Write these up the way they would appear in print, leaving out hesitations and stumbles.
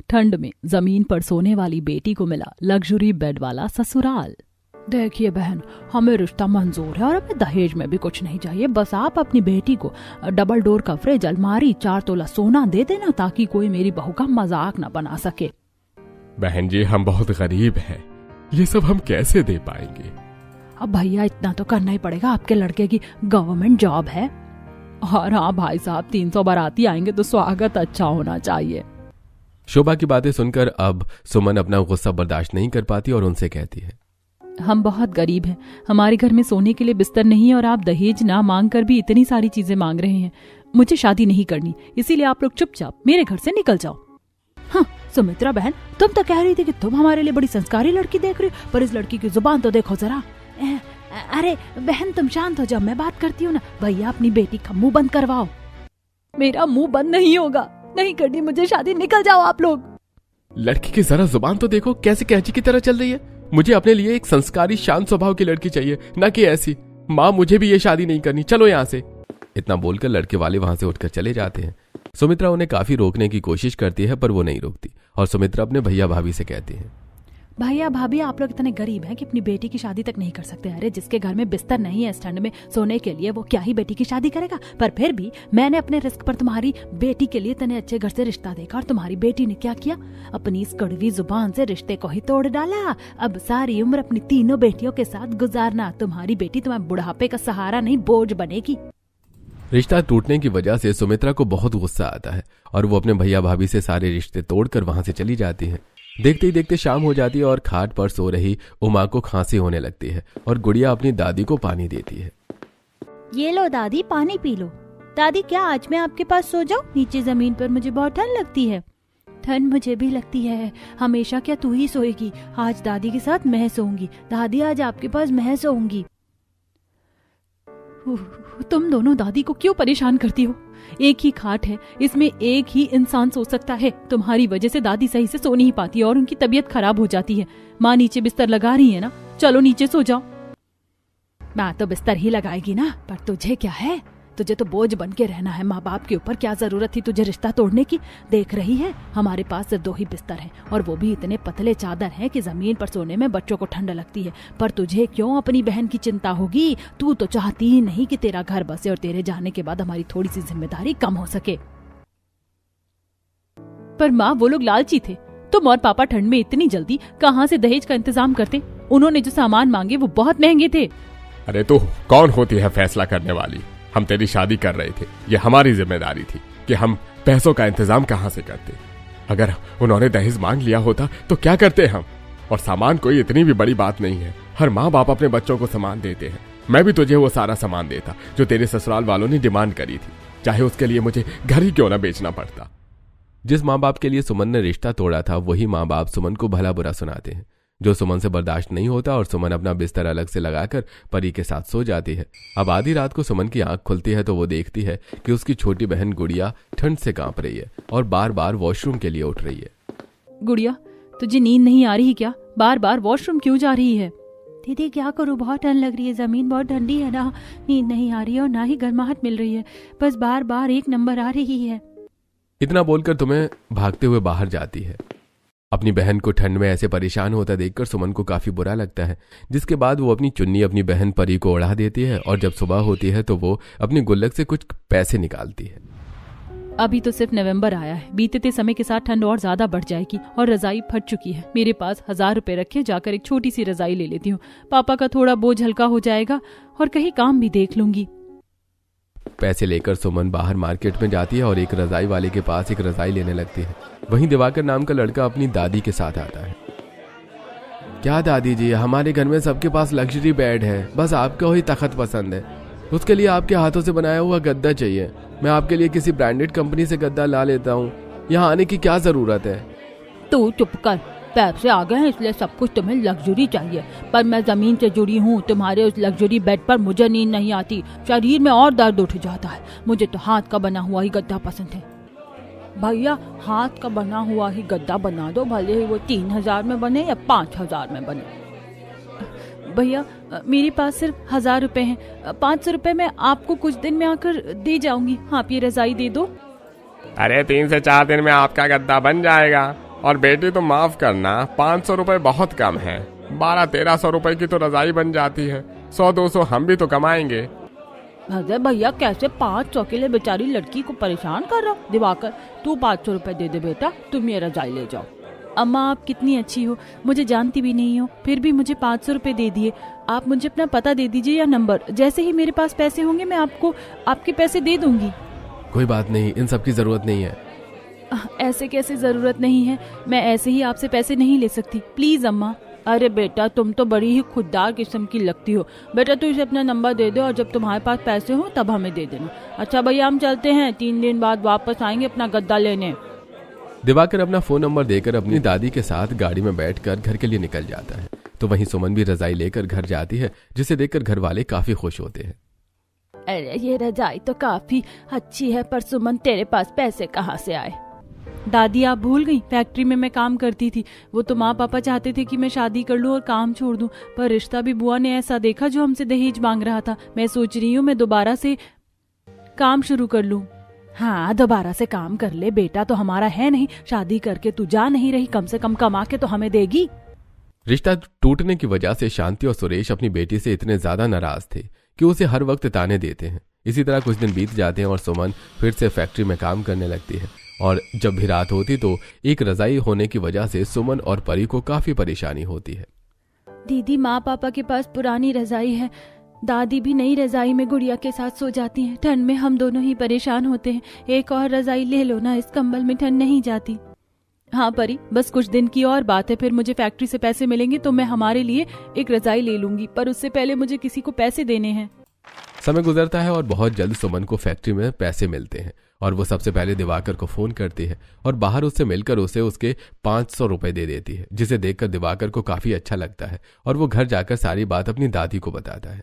ठंड में जमीन पर सोने वाली बेटी को मिला लग्जरी बेड वाला ससुराल। देखिए बहन, हमें रिश्ता मंजूर है और हमें दहेज में भी कुछ नहीं चाहिए। बस आप अपनी बेटी को डबल डोर का फ्रिज, अलमारी, 4 तोला सोना दे देना ताकि कोई मेरी बहू का मजाक न बना सके। बहन जी, हम बहुत गरीब हैं, ये सब हम कैसे दे पाएंगे? अब भैया इतना तो करना ही पड़ेगा, आपके लड़के की गवर्नमेंट जॉब है। और हाँ भाई साहब, 300 बाराती आएंगे तो स्वागत अच्छा होना चाहिए। शोभा की बातें सुनकर अब सुमन अपना गुस्सा बर्दाश्त नहीं कर पाती और उनसे कहती है, हम बहुत गरीब हैं, हमारे घर में सोने के लिए बिस्तर नहीं है और आप दहेज ना मांग कर भी इतनी सारी चीजें मांग रहे हैं। मुझे शादी नहीं करनी, इसीलिए आप लोग चुपचाप मेरे घर से निकल जाओ। हाँ सुमित्रा बहन, तुम तो कह रही थी कि तुम हमारे लिए बड़ी संस्कारी लड़की देख रही हो, पर इस लड़की की जुबान तो देखो जरा। अरे बहन तुम शांत हो जाओ, मैं बात करती हूँ ना। भैया अपनी बेटी का मुंह बंद करवाओ। मेरा मुंह बंद नहीं होगा, नहीं करनी मुझे शादी, निकल जाओ आप लोग। लड़की की जरा जुबान तो देखो, कैसे कैंची की तरह चल रही है। मुझे अपने लिए एक संस्कारी शांत स्वभाव की लड़की चाहिए, न कि ऐसी। माँ, मुझे भी ये शादी नहीं करनी, चलो यहाँ से। इतना बोलकर लड़के वाले वहां से उठकर चले जाते हैं। सुमित्रा उन्हें काफी रोकने की कोशिश करती है पर वो नहीं रोकती और सुमित्रा अपने भैया भाभी से कहती है, भैया भाभी आप लोग इतने गरीब हैं कि अपनी बेटी की शादी तक नहीं कर सकते। अरे जिसके घर में बिस्तर नहीं है इस ठंड में सोने के लिए, वो क्या ही बेटी की शादी करेगा। पर फिर भी मैंने अपने रिस्क पर तुम्हारी बेटी के लिए इतने अच्छे घर से रिश्ता देखा और तुम्हारी बेटी ने क्या किया, अपनी इस कड़वी जुबान से रिश्ते को ही तोड़ डाला। अब सारी उम्र अपनी तीनों बेटियों के साथ गुजारना। तुम्हारी बेटी तुम्हारे बुढ़ापे का सहारा नहीं, बोझ बनेगी। रिश्ता टूटने की वजह से सुमित्रा को बहुत गुस्सा आता है और वो अपने भैया भाभी से सारे रिश्ते तोड़कर वहां से चली जाती है। देखते ही देखते शाम हो जाती है और खाट पर सो रही उमा को खांसी होने लगती है और गुड़िया अपनी दादी को पानी देती है। ये लो दादी, पानी पी लो। दादी क्या आज मैं आपके पास सो जाऊं? नीचे जमीन पर मुझे बहुत ठंड लगती है। ठंड मुझे भी लगती है, हमेशा क्या तू ही सोएगी? आज दादी के साथ मैं सोऊंगी। दादी आज आपके पास मैं सोऊंगी। तुम दोनों दादी को क्यों परेशान करती हो? एक ही खाट है, इसमें एक ही इंसान सो सकता है। तुम्हारी वजह से दादी सही से सो नहीं पाती और उनकी तबीयत खराब हो जाती है। माँ नीचे बिस्तर लगा रही है ना, चलो नीचे सो जाओ। माँ तो बिस्तर ही लगाएगी ना, पर तुझे क्या है? तुझे तो बोझ बन के रहना है माँ बाप के ऊपर। क्या जरूरत थी तुझे रिश्ता तोड़ने की? देख रही है हमारे पास सिर्फ 2 ही बिस्तर हैं और वो भी इतने पतले चादर हैं कि जमीन पर सोने में बच्चों को ठंड लगती है। पर तुझे क्यों अपनी बहन की चिंता होगी? तू तो चाहती ही नहीं कि तेरा घर बसे और तेरे जाने के बाद हमारी थोड़ी सी जिम्मेदारी कम हो सके। पर माँ वो लोग लालची थे। तुम और पापा ठंड में इतनी जल्दी कहाँ से दहेज का इंतजाम करते? उन्होंने जो सामान मांगे वो बहुत महंगे थे। अरे तू कौन होती है फैसला करने वाली? हम तेरी शादी कर रहे थे, ये हमारी जिम्मेदारी थी कि हम पैसों का इंतजाम कहां से करते। अगर उन्होंने दहेज मांग लिया होता तो क्या करते हम? और सामान कोई इतनी भी बड़ी बात नहीं है। हर माँ बाप अपने बच्चों को सामान देते हैं। मैं भी तुझे वो सारा सामान देता जो तेरे ससुराल वालों ने डिमांड करी थी, चाहे उसके लिए मुझे घर ही क्यों ना बेचना पड़ता। जिस माँ बाप के लिए सुमन ने रिश्ता तोड़ा था वही माँ बाप सुमन को भला बुरा सुनाते हैं, जो सुमन से बर्दाश्त नहीं होता और सुमन अपना बिस्तर अलग से लगाकर परी के साथ सो जाती है। अब आधी रात को सुमन की आंख खुलती है तो वो देखती है कि उसकी छोटी बहन गुड़िया ठंड से कांप रही है और बार बार वॉशरूम के लिए उठ रही है। गुड़िया तुझे नींद नहीं आ रही क्या? बार बार वॉशरूम क्यों जा रही है? दीदी क्या करूँ, बहुत ठंड लग रही है, जमीन बहुत ठंडी है ना, नींद नहीं आ रही है और ना ही गर्माहट मिल रही है, बस बार बार 1 नंबर आ रही है। इतना बोलकर तुम्हें भागते हुए बाहर जाती है। अपनी बहन को ठंड में ऐसे परेशान होता देखकर सुमन को काफी बुरा लगता है, जिसके बाद वो अपनी चुन्नी अपनी बहन परी को उड़ा देती है और जब सुबह होती है तो वो अपनी गुल्लक से कुछ पैसे निकालती है। अभी तो सिर्फ नवंबर आया है, बीतते समय के साथ ठंड और ज्यादा बढ़ जाएगी और रजाई फट चुकी है। मेरे पास 1000 रुपए रखे, जाकर एक छोटी सी रजाई ले लेती हूँ। पापा का थोड़ा बोझ हल्का हो जाएगा और कहीं काम भी देख लूंगी। पैसे लेकर सुमन बाहर मार्केट में जाती है और एक रजाई वाले के पास एक रजाई लेने लगती है। वहीं दिवाकर नाम का लड़का अपनी दादी के साथ आता है। क्या दादी जी, हमारे घर में सबके पास लग्जरी बेड है, बस आपको ही तख्त पसंद है। उसके लिए आपके हाथों से बनाया हुआ गद्दा चाहिए। मैं आपके लिए किसी ब्रांडेड कंपनी से गद्दा ला लेता हूँ, यहाँ आने की क्या जरूरत है? तू चुप कर, पैसे आ गए हैं इसलिए सब कुछ तुम्हें लग्जरी चाहिए, पर मैं जमीन से जुड़ी हूँ। तुम्हारे उस लग्जरी बेड पर मुझे नींद नहीं आती, शरीर में और दर्द उठ जाता है। मुझे तो हाथ का बना हुआ ही गद्दा पसंद है। भैया हाथ का बना हुआ ही गद्दा बना दो, भले ही वो 3000 में बने या 5000 में बने। भैया मेरे पास सिर्फ 1000 रुपए हैं, 500 रुपए मैं आपको कुछ दिन में आकर दे जाऊंगी। आप ये रजाई दे दो। अरे 3 से 4 दिन में आपका गद्दा बन जाएगा। और बेटी तो माफ करना, 500 रुपए बहुत कम है। 1200-1300 रुपए की तो रजाई बन जाती है। 100-200 हम भी तो कमाएंगे। अरे भैया, कैसे 500 के लिए बेचारी लड़की को परेशान कर रहा? दिवाकर, तू 500 रुपए दे दे बेटा, तुम ये रजाई ले जाओ। अम्मा आप कितनी अच्छी हो, मुझे जानती भी नहीं हो, फिर भी मुझे 500 रुपए दे दिए। आप मुझे अपना पता दे दीजिए या नंबर, जैसे ही मेरे पास पैसे होंगे मैं आपको आपके पैसे दे दूंगी। कोई बात नहीं, इन सब की जरूरत नहीं है। ऐसे कैसे जरूरत नहीं है? मैं ऐसे ही आपसे पैसे नहीं ले सकती, प्लीज अम्मा। अरे बेटा, तुम तो बड़ी ही खुददार किस्म की लगती हो। बेटा तू इसे अपना नंबर दे दे और जब तुम्हारे पास पैसे हो तब हमें दे देना। अच्छा भैया, हम चलते हैं, 3 दिन बाद वापस आएंगे अपना गद्दा लेने। दिवाकर अपना फोन नंबर देकर अपनी दादी के साथ गाड़ी में बैठकर घर के लिए निकल जाता है। तो वहीं सुमन भी रजाई लेकर घर जाती है, जिसे देखकर घर वाले काफी खुश होते हैं। अरे ये रजाई तो काफी अच्छी है, पर सुमन तेरे पास पैसे कहाँ से आए? दादी आप भूल गई, फैक्ट्री में मैं काम करती थी। वो तो माँ पापा चाहते थे कि मैं शादी कर लूं और काम छोड़ दूं, पर रिश्ता भी बुआ ने ऐसा देखा जो हमसे दहेज मांग रहा था। मैं सोच रही हूँ मैं दोबारा से काम शुरू कर लूं। हाँ, दोबारा से काम कर ले बेटा, तो हमारा है नहीं। शादी करके तू जा नहीं रही, कम से कम कमा के तो हमें देगी। रिश्ता टूटने की वजह से शांति और सुरेश अपनी बेटी से इतने ज्यादा नाराज थे कि उसे हर वक्त ताने देते हैं। इसी तरह कुछ दिन बीत जाते हैं और सुमन फिर से फैक्ट्री में काम करने लगती है। और जब भी रात होती तो एक रजाई होने की वजह से सुमन और परी को काफी परेशानी होती है। दीदी, माँ पापा के पास पुरानी रजाई है, दादी भी नई रजाई में गुड़िया के साथ सो जाती हैं। ठंड में हम दोनों ही परेशान होते हैं। एक और रजाई ले लो ना, इस कंबल में ठंड नहीं जाती। हाँ परी, बस कुछ दिन की और बात है, फिर मुझे फैक्ट्री से पैसे मिलेंगे तो मैं हमारे लिए एक रजाई ले लूंगी, पर उससे पहले मुझे किसी को पैसे देने हैं। समय गुजरता है और बहुत जल्द सुमन को फैक्ट्री में पैसे मिलते हैं और वो सबसे पहले दिवाकर को फोन करती है और बाहर उससे मिलकर उसे उसके 500 रुपए दे देती है, जिसे देखकर दिवाकर को काफी अच्छा लगता है और वो घर जाकर सारी बात अपनी दादी को बताता है।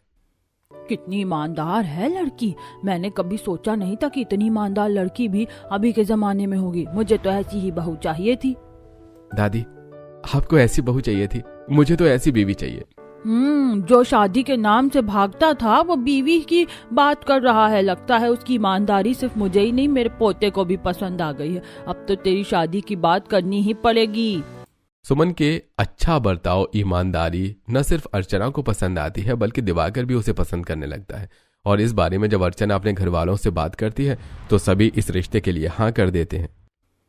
कितनी ईमानदार है लड़की, मैंने कभी सोचा नहीं था कि इतनी ईमानदार लड़की भी अभी के जमाने में होगी। मुझे तो ऐसी ही बहू चाहिए थी। दादी, आपको ऐसी बहू चाहिए थी, मुझे तो ऐसी बीवी चाहिए। जो शादी के नाम से भागता था वो बीवी की बात कर रहा है। लगता है उसकी ईमानदारी सिर्फ मुझे ही नहीं, मेरे पोते को भी पसंद आ गई है। अब तो तेरी शादी की बात करनी ही पड़ेगी। सुमन के अच्छा बर्ताव, ईमानदारी न सिर्फ अर्चना को पसंद आती है बल्कि दिवाकर भी उसे पसंद करने लगता है। और इस बारे में जब अर्चना अपने घर वालों से बात करती है तो सभी इस रिश्ते के लिए हाँ कर देते हैं।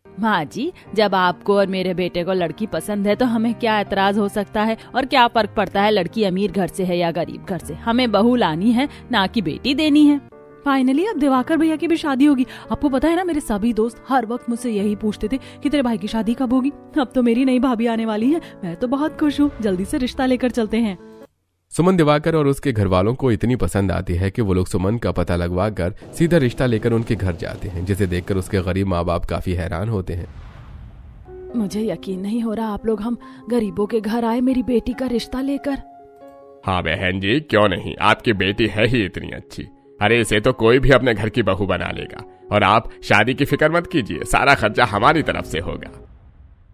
माँ जी, जब आपको और मेरे बेटे को लड़की पसंद है तो हमें क्या एतराज हो सकता है, और क्या फर्क पड़ता है लड़की अमीर घर से है या गरीब घर से। हमें बहू लानी है, ना कि बेटी देनी है। फाइनली अब दिवाकर भैया की भी शादी होगी। आपको पता है ना, मेरे सभी दोस्त हर वक्त मुझसे यही पूछते थे कि तेरे भाई की शादी कब होगी। अब तो मेरी नई भाभी आने वाली है, मैं तो बहुत खुश हूँ। जल्दी से रिश्ता लेकर चलते हैं। सुमन दिवाकर और उसके घर वालों को इतनी पसंद आती है कि वो लोग सुमन का पता लगवा कर सीधा रिश्ता लेकर उनके घर जाते हैं, जिसे देखकर उसके गरीब माँ बाप काफी हैरान होते हैं। मुझे यकीन नहीं हो रहा, आप लोग हम गरीबों के घर आए मेरी बेटी का रिश्ता लेकर। हाँ बहन जी, क्यों नहीं, आपकी बेटी है ही इतनी अच्छी। अरे इसे तो कोई भी अपने घर की बहू बना लेगा। और आप शादी की फिक्र मत कीजिए, सारा खर्चा हमारी तरफ से होगा।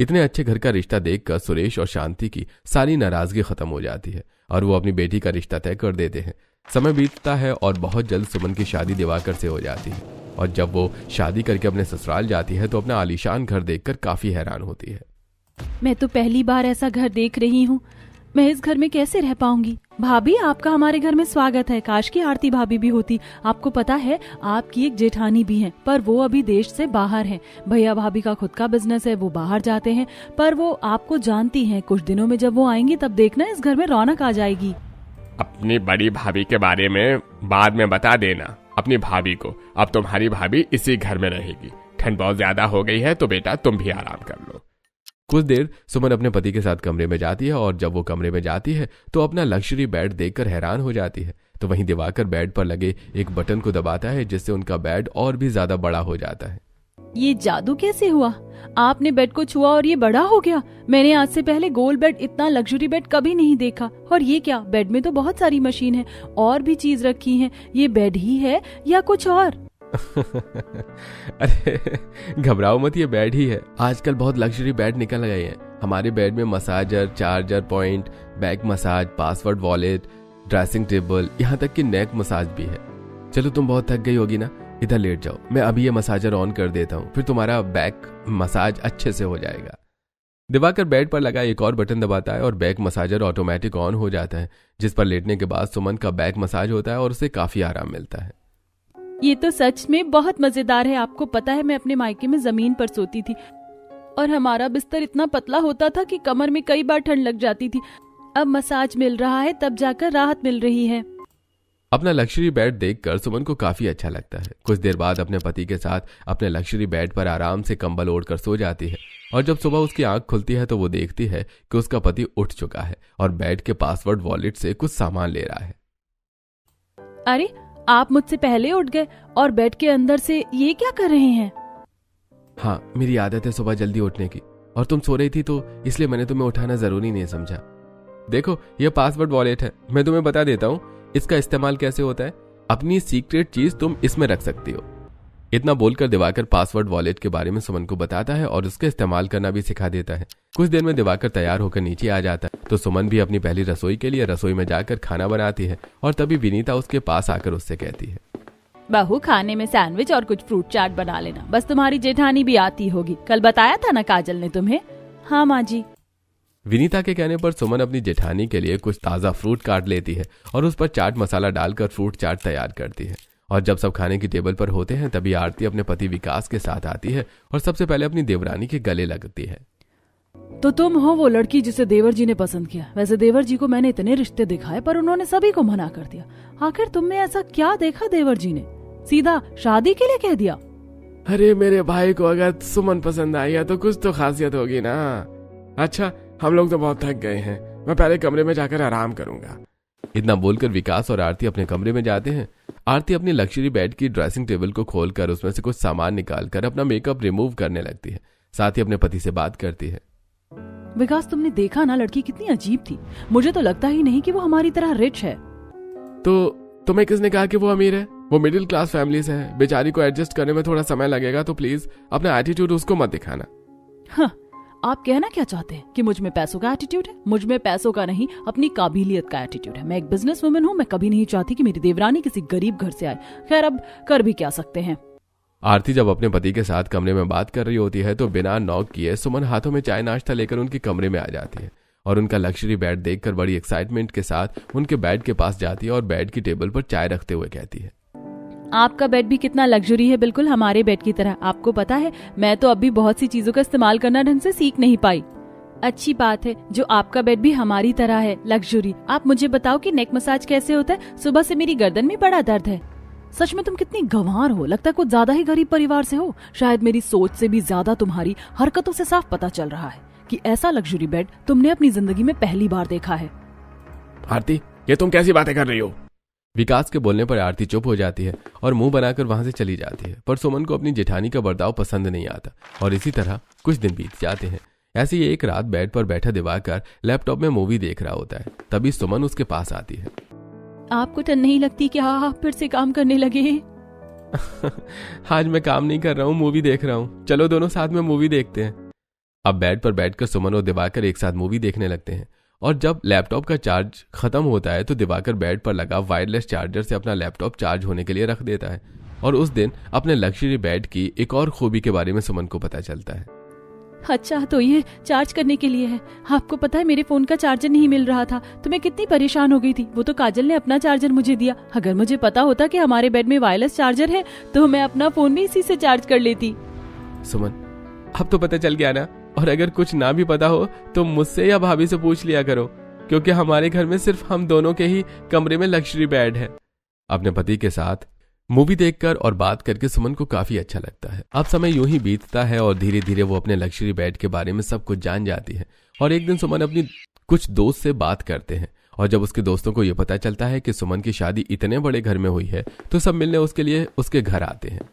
इतने अच्छे घर का रिश्ता देखकर सुरेश और शांति की सारी नाराजगी खत्म हो जाती है और वो अपनी बेटी का रिश्ता तय कर देते हैं। समय बीतता है और बहुत जल्द सुमन की शादी दिवाकर से हो जाती है। और जब वो शादी करके अपने ससुराल जाती है तो अपना आलीशान घर देखकर काफी हैरान होती है। मैं तो पहली बार ऐसा घर देख रही हूँ, मैं इस घर में कैसे रह पाऊंगी। भाभी, आपका हमारे घर में स्वागत है। काश की आरती भाभी भी होती। आपको पता है आपकी एक जेठानी भी है, पर वो अभी देश से बाहर है। भैया भाभी का खुद का बिजनेस है, वो बाहर जाते हैं, पर वो आपको जानती हैं। कुछ दिनों में जब वो आएंगी तब देखना इस घर में रौनक आ जाएगी। अपनी बड़ी भाभी के बारे में बाद में बता देना अपनी भाभी को। अब तुम्हारी भाभी इसी घर में रहेगी। ठंड बहुत ज्यादा हो गई है तो बेटा तुम भी आराम कर लो। कुछ देर सुमन अपने पति के साथ कमरे में जाती है और जब वो कमरे में जाती है तो अपना लग्जरी बेड देखकर हैरान हो जाती है। तो वहीं दिवाकर बेड पर लगे एक बटन को दबाता है, जिससे उनका बेड और भी ज्यादा बड़ा हो जाता है। ये जादू कैसे हुआ? आपने बेड को छुआ और ये बड़ा हो गया। मैंने आज से पहले गोल बेड, इतना लग्जरी बेड कभी नहीं देखा। और ये क्या, बेड में तो बहुत सारी मशीन है और भी चीज रखी है। ये बेड ही है या कुछ और? अरे घबराओ मत, ये बेड ही है। आजकल बहुत लग्जरी बेड निकल गए हैं। हमारे बेड में massager, charger point, back massage, password wallet, dressing table, यहाँ तक कि नेक मसाज भी है। चलो तुम बहुत थक गई होगी ना, इधर लेट जाओ। मैं अभी ये मसाजर ऑन कर देता हूँ, फिर तुम्हारा बैक मसाज अच्छे से हो जाएगा। दिवाकर बेड पर लगा एक और बटन दबाता है और बैक मसाजर ऑटोमेटिक ऑन हो जाता है, जिस पर लेटने के बाद सुमन का बैक मसाज होता है और उसे काफी आराम मिलता है। ये तो सच में बहुत मजेदार है। आपको पता है मैं अपने मायके में जमीन पर सोती थी और हमारा बिस्तर इतना पतला होता था कि कमर में कई बार ठंड लग जाती थी। अब मसाज मिल रहा है तब जाकर राहत मिल रही है। अपना लग्जरी बेड देखकर सुमन को काफी अच्छा लगता है। कुछ देर बाद अपने पति के साथ अपने लग्जरी बेड पर आराम से कंबल ओढ़कर सो जाती है और जब सुबह उसकी आंख खुलती है तो वो देखती है कि उसका पति उठ चुका है और बेड के पासवर्ड वॉलेट से कुछ सामान ले रहा है। अरे आप मुझसे पहले उठ गए और बेड के अंदर से ये क्या कर रहे हैं? हाँ, मेरी आदत है सुबह जल्दी उठने की और तुम सो रही थी तो इसलिए मैंने तुम्हें उठाना जरूरी नहीं समझा। देखो, ये पासवर्ड वॉलेट है, मैं तुम्हें बता देता हूँ इसका इस्तेमाल कैसे होता है। अपनी सीक्रेट चीज तुम इसमें रख सकती हो। इतना बोलकर दिवाकर पासवर्ड वॉलेट के बारे में सुमन को बताता है और उसका इस्तेमाल करना भी सिखा देता है। कुछ देर में दिवाकर तैयार होकर नीचे आ जाता है तो सुमन भी अपनी पहली रसोई के लिए रसोई में जाकर खाना बनाती है और तभी विनीता उसके पास आकर उससे कहती है, बहू खाने में सैंडविच और कुछ फ्रूट चाट बना लेना, बस तुम्हारी जेठानी भी आती होगी। कल बताया था ना काजल ने तुम्हें? हाँ माँ जी। विनीता के कहने पर सुमन अपनी जेठानी के लिए कुछ ताज़ा फ्रूट काट लेती है और उस पर चाट मसाला डालकर फ्रूट चाट तैयार करती है। और जब सब खाने की टेबल पर होते हैं तभी आरती अपने पति विकास के साथ आती है और सबसे पहले अपनी देवरानी के गले लगती है। तो तुम हो वो लड़की जिसे देवर जी ने पसंद किया। वैसे देवर जी को मैंने इतने रिश्ते दिखाए पर उन्होंने सभी को मना कर दिया। आखिर तुमने ऐसा क्या देखा देवर जी ने, सीधा शादी के लिए कह दिया? अरे मेरे भाई को अगर सुमन पसंद आई है तो कुछ तो खासियत होगी ना। अच्छा, हम लोग तो बहुत थक गए हैं, मैं पहले कमरे में जाकर आराम करूंगा। इतना बोलकर विकास और आरती अपने कमरे में जाते हैं। आरती अपनी लग्जरी बेड की ड्रेसिंग टेबल को खोलकर उसमें से कुछ सामान निकालकर अपना मेकअप रिमूव करने लगती है। साथ ही अपने पति से बात करती है। विकास, तुमने देखा ना लड़की कितनी अजीब थी। मुझे तो लगता ही नहीं कि वो हमारी तरह रिच है। तो तुम्हें किसने कहा कि वो अमीर है? वो मिडिल क्लास फैमिली से है, बेचारी को एडजस्ट करने में थोड़ा समय लगेगा, तो प्लीज अपना एटीट्यूड उसको मत दिखाना। हाँ, आप कहना क्या चाहते हैं कि मुझ में पैसों का एटीट्यूड है? मुझ में पैसों का नहीं, अपनी काबिलियत का एटीट्यूड है। मैं एक बिजनेस वुमन हूँ, मैं कभी नहीं चाहती कि मेरी देवरानी किसी गरीब घर से आए। खैर, अब कर भी क्या सकते हैं। आरती जब अपने पति के साथ कमरे में बात कर रही होती है तो बिना नॉक किए सुमन हाथों में चाय नाश्ता लेकर उनके कमरे में आ जाती है और उनका लग्जरी बेड देखकर बड़ी एक्साइटमेंट के साथ उनके बेड के पास जाती है और बेड की टेबल पर चाय रखते हुए कहती है, आपका बेड भी कितना लग्जरी है, बिल्कुल हमारे बेड की तरह। आपको पता है, मैं तो अभी बहुत सी चीजों का इस्तेमाल करना ढंग से सीख नहीं पाई। अच्छी बात है जो आपका बेड भी हमारी तरह है लग्जरी। आप मुझे बताओ कि नेक मसाज कैसे होता है? सुबह से मेरी गर्दन में बड़ा दर्द है। सच में तुम कितनी गंवार हो, लगता है कुछ ज्यादा ही गरीब परिवार से हो। शायद मेरी सोच से भी ज्यादा तुम्हारी हरकतों से साफ पता चल रहा है कि ऐसा लग्जरी बेड तुमने अपनी जिंदगी में पहली बार देखा है। आरती, ये तुम कैसी बातें कर रही हो? विकास के बोलने पर आरती चुप हो जाती है और मुंह बनाकर वहां से चली जाती है। पर सुमन को अपनी जेठानी का बर्ताव पसंद नहीं आता और इसी तरह कुछ दिन बीत जाते हैं। ऐसी ही एक रात बेड पर बैठा दिवाकर लैपटॉप में मूवी देख रहा होता है। तभी सुमन उसके पास आती है। आपको डर नहीं लगती कि आप फिर से काम करने लगे? आज मैं काम नहीं कर रहा हूँ, मूवी देख रहा हूँ। चलो दोनों साथ में मूवी देखते हैं। अब बेड पर बैठकर सुमन और दिवाकर एक साथ मूवी देखने लगते हैं और जब लैपटॉप का चार्ज खत्म होता है तो दिवाकर बेड पर लगा वायरलेस चार्जर से अपना लैपटॉप चार्ज होने के लिए रख देता है। और उस दिन अपने लग्जरी बेड की एक और खूबी के बारे में सुमन को पता चलता है। अच्छा, तो ये चार्ज करने के लिए है। आपको पता है मेरे फोन का चार्जर नहीं मिल रहा था तो मैं कितनी परेशान हो गई थी। वो तो काजल ने अपना चार्जर मुझे दिया। अगर मुझे पता होता कि हमारे बेड में वायरलेस चार्जर है तो मैं अपना फोन भी इसी से चार्ज कर लेती। सुमन, अब तो पता चल गया ना, और अगर कुछ ना भी पता हो तो मुझसे या भाभी से पूछ लिया करो, क्योंकि हमारे घर में सिर्फ हम दोनों के ही कमरे में लग्जरी बेड है। अपने पति के साथ मूवी देखकर और बात करके सुमन को काफी अच्छा लगता है। अब समय यूं ही बीतता है और धीरे धीरे वो अपने लग्जरी बेड के बारे में सब कुछ जान जाती है। और एक दिन सुमन अपनी कुछ दोस्त से बात करते हैं और जब उसके दोस्तों को ये पता चलता है कि सुमन की शादी इतने बड़े घर में हुई है तो सब मिलने उसके लिए उसके घर आते हैं।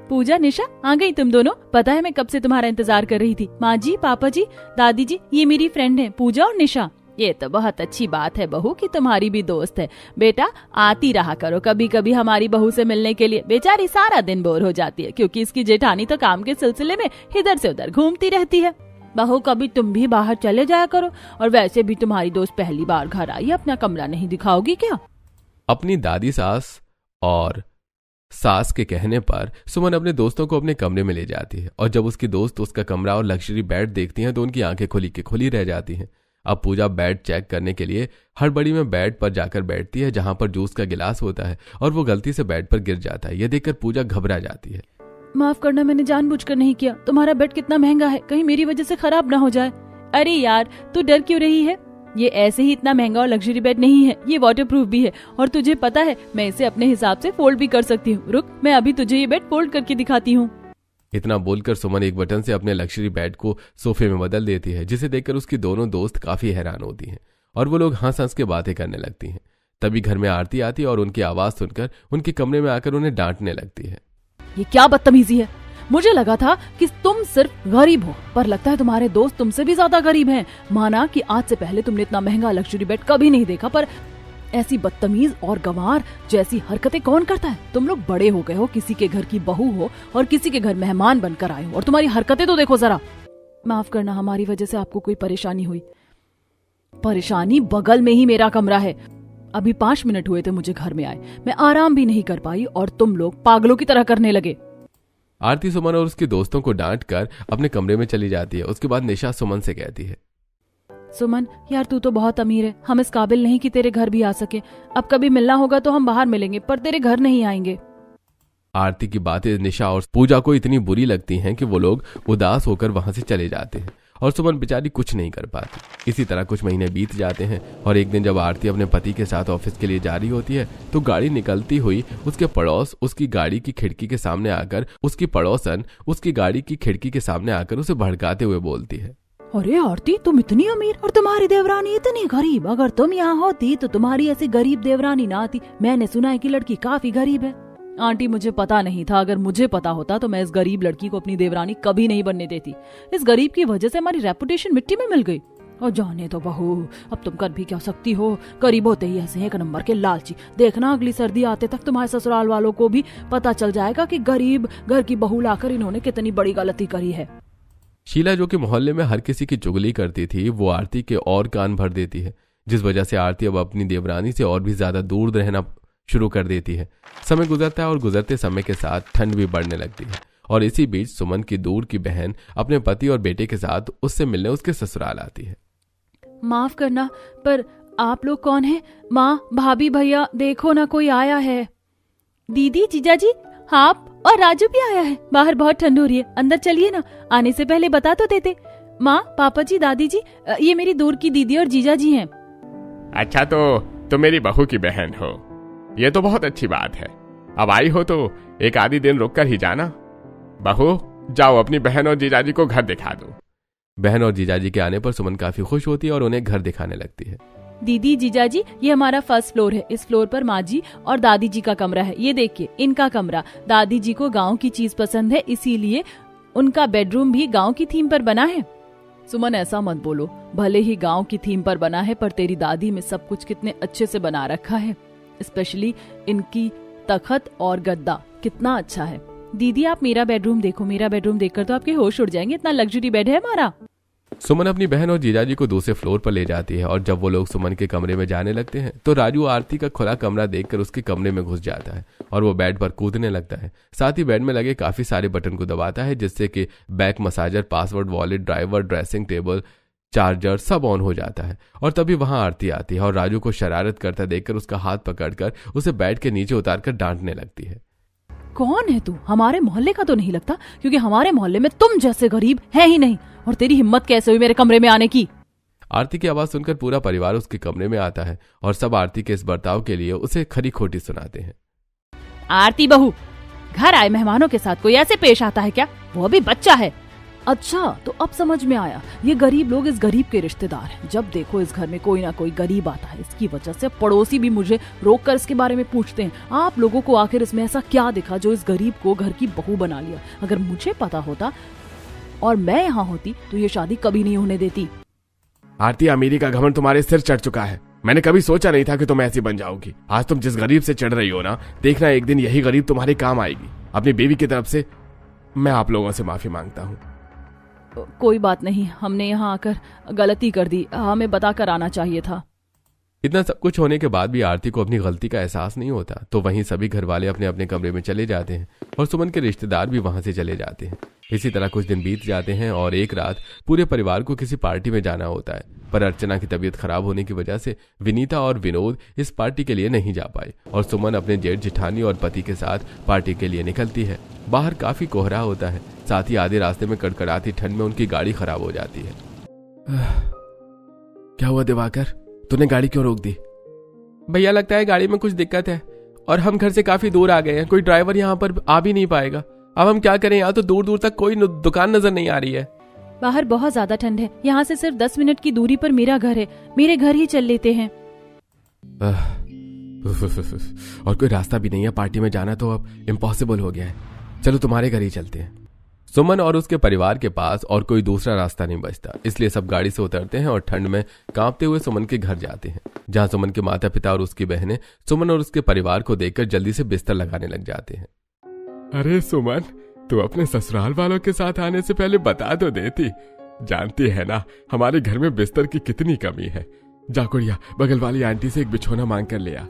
पूजा, निशा, आ गई तुम दोनों? पता है मैं कब से तुम्हारा इंतजार कर रही थी। माँ जी, पापा जी, दादी जी, ये मेरी फ्रेंड है पूजा और निशा। ये तो बहुत अच्छी बात है बहू कि तुम्हारी भी दोस्त है। बेटा, आती रहा करो कभी कभी हमारी बहू से मिलने के लिए। बेचारी सारा दिन बोर हो जाती है क्योंकि इसकी जेठानी तो काम के सिलसिले में इधर से उधर घूमती रहती है। बहू, कभी तुम भी बाहर चले जाया करो। और वैसे भी तुम्हारी दोस्त पहली बार घर आई, अपना कमरा नहीं दिखाओगी क्या? अपनी दादी सास और सास के कहने पर सुमन अपने दोस्तों को अपने कमरे में ले जाती है और जब उसकी दोस्त उसका कमरा और लग्जरी बेड देखती हैं तो उनकी आंखें खुली की खुली रह जाती हैं। अब पूजा बेड चेक करने के लिए हड़बड़ी में बेड पर जाकर बैठती है जहां पर जूस का गिलास होता है और वो गलती से बेड पर गिर जाता है। यह देखकर पूजा घबरा जाती है। माफ करना, मैंने जानबूझकर नहीं किया। तुम्हारा बेड कितना महंगा है, कहीं मेरी वजह से खराब ना हो जाए। अरे यार, तू डर क्यों रही है? ये ऐसे ही इतना महंगा और लग्जरी बेड नहीं है, ये वाटरप्रूफ भी है और तुझे पता है मैं इसे अपने हिसाब से फोल्ड भी कर सकती हूँ। रुक, मैं अभी तुझे ये बेड फोल्ड करके दिखाती हूँ। इतना बोलकर सुमन एक बटन से अपने लग्जरी बेड को सोफे में बदल देती है, जिसे देखकर उसकी दोनों दोस्त काफी हैरान होती हैं और वो लोग हंस हंस के बातें करने लगती हैं। तभी घर में आरती आती है और उनकी आवाज सुनकर उनके कमरे में आकर उन्हें डांटने लगती है। ये क्या बदतमीजी है? मुझे लगा था कि तुम सिर्फ गरीब हो, पर लगता है तुम्हारे दोस्त तुमसे भी ज्यादा गरीब हैं। माना कि आज से पहले तुमने इतना महंगा लग्जरी बेड कभी नहीं देखा, पर ऐसी बदतमीज और गंवार जैसी हरकतें कौन करता है? तुम लोग बड़े हो गए हो, किसी के घर की बहू हो और किसी के घर मेहमान बनकर आए हो, और तुम्हारी हरकतें तो देखो जरा। माफ करना, हमारी वजह से आपको कोई परेशानी हुई। परेशानी? बगल में ही मेरा कमरा है। अभी 5 मिनट हुए थे मुझे घर में आए, मैं आराम भी नहीं कर पाई और तुम लोग पागलों की तरह करने लगे। आरती सुमन और उसके दोस्तों को डांट कर अपने कमरे में चली जाती है। उसके बाद निशा सुमन से कहती है, सुमन यार, तू तो बहुत अमीर है, हम इस काबिल नहीं कि तेरे घर भी आ सके। अब कभी मिलना होगा तो हम बाहर मिलेंगे, पर तेरे घर नहीं आएंगे। आरती की बातें निशा और पूजा को इतनी बुरी लगती हैं कि वो लोग उदास होकर वहां से चले जाते हैं और सुमन बेचारी कुछ नहीं कर पाती। इसी तरह कुछ महीने बीत जाते हैं और एक दिन जब आरती अपने पति के साथ ऑफिस के लिए जा रही होती है तो गाड़ी निकलती हुई उसके पड़ोस उसकी गाड़ी की खिड़की के सामने आकर उसकी पड़ोसन उसकी गाड़ी की खिड़की के सामने आकर उसे भड़काते हुए बोलती है, अरे आरती, तुम इतनी अमीर और तुम्हारी देवरानी इतनी गरीब। अगर तुम यहाँ होती तो तुम्हारी ऐसी गरीब देवरानी ना आती। मैंने सुना है कि लड़की काफी गरीब है। आंटी, मुझे पता नहीं था। अगर मुझे पता होता तो मैं इस गरीब लड़की को अपनी देवरानी कभी नहीं बनने देती। इस गरीब की वजह से हमारी रेपुटेशन मिट्टी में मिल गई। और जाने तो बहू, अब तुम कर भी क्या सकती हो। गरीब होते ही ऐसे एक नंबर के लालची। देखना, अगली सर्दी आते तक तुम्हारे ससुराल वालों को भी पता चल जाएगा कि गरीब घर की बहू लाकर इन्होंने कितनी बड़ी गलती करी है। शीला, जो कि मोहल्ले में हर किसी की चुगली करती थी, वो आरती के और कान भर देती है, जिस वजह से आरती अब अपनी देवरानी से और भी ज्यादा दूर रहना शुरू कर देती है। समय गुजरता है और गुजरते समय के साथ ठंड भी बढ़ने लगती है और इसी बीच सुमन की दूर की बहन अपने पति और बेटे के साथ उससे मिलने उसके ससुराल आती है। माफ करना, पर आप लोग कौन हैं? माँ, भाभी, भैया, देखो ना, कोई आया है। दीदी, जीजा जी, आप और राजू भी आया है। बाहर बहुत ठंड हो रही है, अंदर चलिए ना। आने से पहले बता तो देते। माँ, पापा जी, दादी जी, ये मेरी दूर की दीदी और जीजा जी हैं। अच्छा, तो तुम मेरी बहू की बहन हो, ये तो बहुत अच्छी बात है। अब आई हो तो एक आधी दिन रुक कर ही जाना। बहू, जाओ अपनी बहन और जीजाजी को घर दिखा दो। बहन और जीजाजी के आने पर सुमन काफी खुश होती है और उन्हें घर दिखाने लगती है। दीदी, जीजाजी, ये हमारा फर्स्ट फ्लोर है। इस फ्लोर पर माँ जी और दादी जी का कमरा है। ये देखिए, इनका कमरा। दादी जी को गाँव की चीज पसंद है, इसीलिए उनका बेडरूम भी गाँव की थीम पर बना है। सुमन, ऐसा मत बोलो। भले ही गाँव की थीम पर बना है, पर तेरी दादी में सब कुछ कितने अच्छे से बना रखा है। स्पेशली इनकी तखत और गद्दा कितना अच्छा है। दीदी, आप मेरा बेडरूम देखो। मेरा बेडरूम देखकर तो आपके होश उड़ जाएंगे, इतना लग्जरी बेड है हमारा। सुमन अपनी बहन और जीजाजी को दूसरे फ्लोर पर ले जाती है और जब वो लोग सुमन के कमरे में जाने लगते हैं तो राजू आरती का खुला कमरा देखकर उसके कमरे में घुस जाता है और वो बेड पर कूदने लगता है। साथ ही बेड में लगे काफी सारे बटन को दबाता है, जिससे कि back massager, password, wallet, driver, dressing table, charger सब ऑन हो जाता है। और तभी वहां आरती आती है और राजू को शरारत करता देखकर उसका हाथ पकड़कर उसे बेड के नीचे उतारकर डांटने लगती है। कौन है तू? हमारे मोहल्ले का तो नहीं लगता, क्योंकि हमारे मोहल्ले में तुम जैसे गरीब है ही नहीं। और तेरी हिम्मत कैसे हुई मेरे कमरे में आने की? आरती की आवाज सुनकर पूरा परिवार उसके कमरे में आता है और सब आरती के इस बर्ताव के लिए उसे खरी खोटी सुनाते हैं। आरती बहू, घर आए मेहमानों के साथ कोई ऐसे पेश आता है क्या? वो भी बच्चा है। अच्छा, तो अब समझ में आया, ये गरीब लोग इस गरीब के रिश्तेदार हैं। जब देखो इस घर में कोई ना कोई गरीब आता है, इसकी वजह से पड़ोसी भी मुझे रोककर इसके बारे में पूछते हैं। आप लोगों को आखिर इसमें ऐसा क्या दिखा जो इस गरीब को घर की बहू बना लिया? अगर मुझे पता होता और मैं यहाँ होती तो ये शादी कभी नहीं होने देती। आरती, अमीरी का घमंड तुम्हारे सिर चढ़ चुका है। मैंने कभी सोचा नहीं था कि तुम ऐसी बन जाओगी। आज तुम जिस गरीब से चढ़ रही हो ना, देखना एक दिन यही गरीब तुम्हारे काम आएगी। अपनी बीवी की तरफ से मैं आप लोगों से माफी मांगता हूँ। कोई बात नहीं, हमने यहाँ आकर गलती कर दी, हमें बताकर आना चाहिए था। इतना सब कुछ होने के बाद भी आरती को अपनी गलती का एहसास नहीं होता, तो वहीं सभी घर वाले अपने अपने कमरे में चले जाते हैं और सुमन के रिश्तेदार भी वहां से चले जाते हैं। इसी तरह कुछ दिन बीत जाते हैं और एक रात पूरे परिवार को किसी पार्टी में जाना होता है, पर अर्चना की तबीयत खराब होने की वजह से विनीता और विनोद इस पार्टी के लिए नहीं जा पाए और सुमन अपने जेठ जेठानी और पति के साथ पार्टी के लिए निकलती है। बाहर काफी कोहरा होता है, साथ ही आधे रास्ते में कड़कड़ाती ठंड में उनकी गाड़ी खराब हो जाती है। क्या हुआ दिवाकर, तूने गाड़ी क्यों रोक दी? भैया लगता है गाड़ी में कुछ दिक्कत है और हम घर से काफी दूर आ गए हैं, कोई ड्राइवर यहाँ पर आ भी नहीं पाएगा। अब हम क्या करें, यहाँ तो दूर दूर तक कोई दुकान नजर नहीं आ रही है। बाहर बहुत ज्यादा ठंड है, यहाँ से सिर्फ 10 मिनट की दूरी पर मेरा घर है, मेरे घर ही चल लेते हैं। और कोई रास्ता भी नहीं है, पार्टी में जाना तो अब इम्पॉसिबल हो गया है। चलो तुम्हारे घर ही चलते हैं। सुमन और उसके परिवार के पास और कोई दूसरा रास्ता नहीं बचता, इसलिए सब गाड़ी से उतरते हैं और ठंड में कांपते हुए सुमन के घर जाते हैं, जहां सुमन के माता पिता और उसकी बहनें सुमन और उसके परिवार को देखकर जल्दी से बिस्तर लगाने लग जाते हैं। अरे सुमन, तू अपने ससुराल वालों के साथ आने से पहले बता तो देती। जानती है ना हमारे घर में बिस्तर की कितनी कमी है। जा कुड़िया, बगल वाली आंटी से एक बिछोना मांग कर ले आ।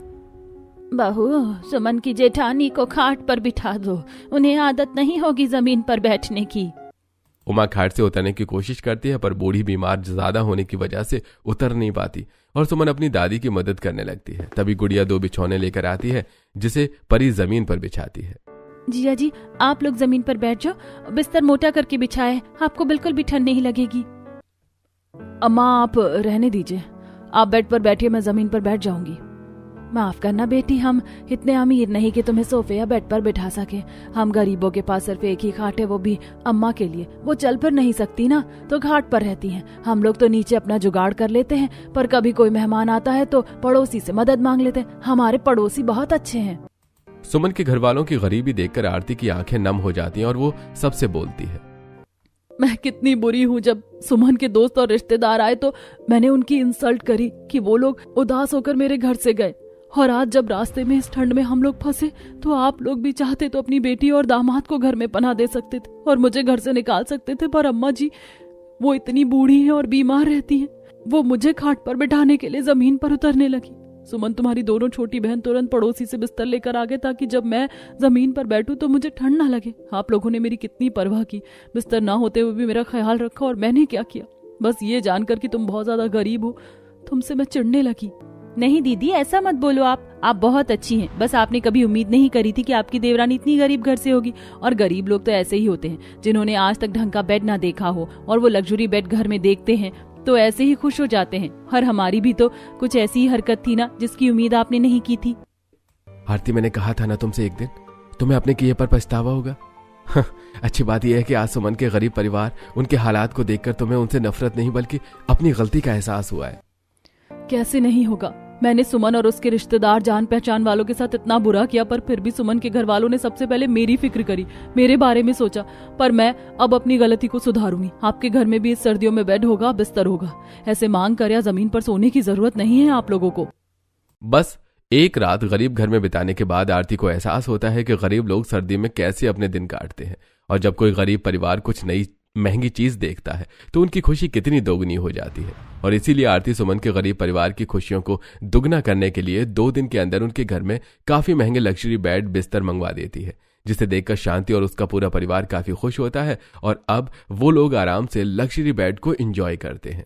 बहू, सुमन की जेठानी को खाट पर बिठा दो, उन्हें आदत नहीं होगी जमीन पर बैठने की। उमा खाट से उतरने की कोशिश करती है, पर बूढ़ी बीमार ज्यादा होने की वजह से उतर नहीं पाती और सुमन अपनी दादी की मदद करने लगती है। तभी गुड़िया 2 बिछौने लेकर आती है, जिसे परी जमीन पर बिछाती है। जिया जी, आप लोग जमीन पर बैठ जाओ, बिस्तर मोटा करके बिछाए, आपको बिल्कुल भी ठंड नहीं लगेगी। अम्मा, आप रहने दीजिए, आप बेड पर बैठिए, मैं जमीन पर बैठ जाऊंगी। माफ करना बेटी, हम इतने अमीर नहीं कि तुम्हें सोफे या बेड पर बैठा सके। हम गरीबों के पास सिर्फ एक ही खाट है, वो भी अम्मा के लिए। वो चल फिर नहीं सकती ना, तो घाट पर रहती हैं। हम लोग तो नीचे अपना जुगाड़ कर लेते हैं, पर कभी कोई मेहमान आता है तो पड़ोसी से मदद मांग लेते हैं। हमारे पड़ोसी बहुत अच्छे हैं। सुमन के घर वालों की गरीबी देखकर आरती की आंखें नम हो जाती हैं और वो सबसे बोलती है, मैं कितनी बुरी हूँ। जब सुमन के दोस्त और रिश्तेदार आए तो मैंने उनकी इंसल्ट करी कि वो लोग उदास होकर मेरे घर से गए, और आज जब रास्ते में इस ठंड में हम लोग फंसे तो आप लोग भी चाहते तो अपनी बेटी और दामाद को घर में पनाह दे सकते थे और मुझे घर से निकाल सकते थे, पर अम्मा जी वो इतनी बूढ़ी हैं और बीमार रहती हैं। वो मुझे खाट पर बिठाने के लिए जमीन पर उतरने लगी। सुमन, तुम्हारी दोनों छोटी बहन तुरंत पड़ोसी से बिस्तर लेकर आ गए ताकि जब मैं जमीन पर बैठूं तो मुझे ठंड ना लगे। आप लोगों ने मेरी कितनी परवाह की, बिस्तर ना होते हुए भी मेरा ख्याल रखा, और मैंने क्या किया, बस ये जानकर कि तुम बहुत ज्यादा गरीब हो, तुमसे मैं चिढ़ने लगी। नहीं दीदी, ऐसा मत बोलो, आप बहुत अच्छी हैं। बस आपने कभी उम्मीद नहीं करी थी कि आपकी देवरानी इतनी गरीब घर से होगी। और गरीब लोग तो ऐसे ही होते हैं, जिन्होंने आज तक ढंग का बेड ना देखा हो और वो लग्जरी बेड घर में देखते हैं तो ऐसे ही खुश हो जाते हैं। और हमारी भी तो कुछ ऐसी ही हरकत थी ना, जिसकी उम्मीद आपने नहीं की थी। आरती, मैंने कहा था ना तुमसे एक दिन, तुम्हें अपने किए पर पछतावा होगा। अच्छी बात यह है कि आज सुमन के गरीब परिवार, उनके हालात को देखकर तुम्हें उनसे नफरत नहीं बल्कि अपनी गलती का एहसास हुआ है। कैसे नहीं होगा, मैंने सुमन और उसके रिश्तेदार जान पहचान वालों के साथ इतना बुरा किया, पर फिर भी सुमन के घर वालों ने सबसे पहले मेरी फिक्र करी, मेरे बारे में सोचा। पर मैं अब अपनी गलती को सुधारूंगी। आपके घर में भी इस सर्दियों में बेड होगा, बिस्तर होगा। ऐसे मांग कर या जमीन पर सोने की जरूरत नहीं है आप लोगों को। बस एक रात गरीब घर में बिताने के बाद आरती को एहसास होता है कि गरीब लोग सर्दी में कैसे अपने दिन काटते हैं, और जब कोई गरीब परिवार कुछ नई महंगी चीज देखता है तो उनकी खुशी कितनी दोगुनी हो जाती है। और इसीलिए आरती सुमन के गरीब परिवार की खुशियों को दुगना करने के लिए 2 दिन के अंदर उनके घर में काफी महंगे लग्जरी बेड बिस्तर मंगवा देती है, जिसे देखकर शांति और उसका पूरा परिवार काफी खुश होता है और अब वो लोग आराम से लग्जरी बेड को एंजॉय करते हैं।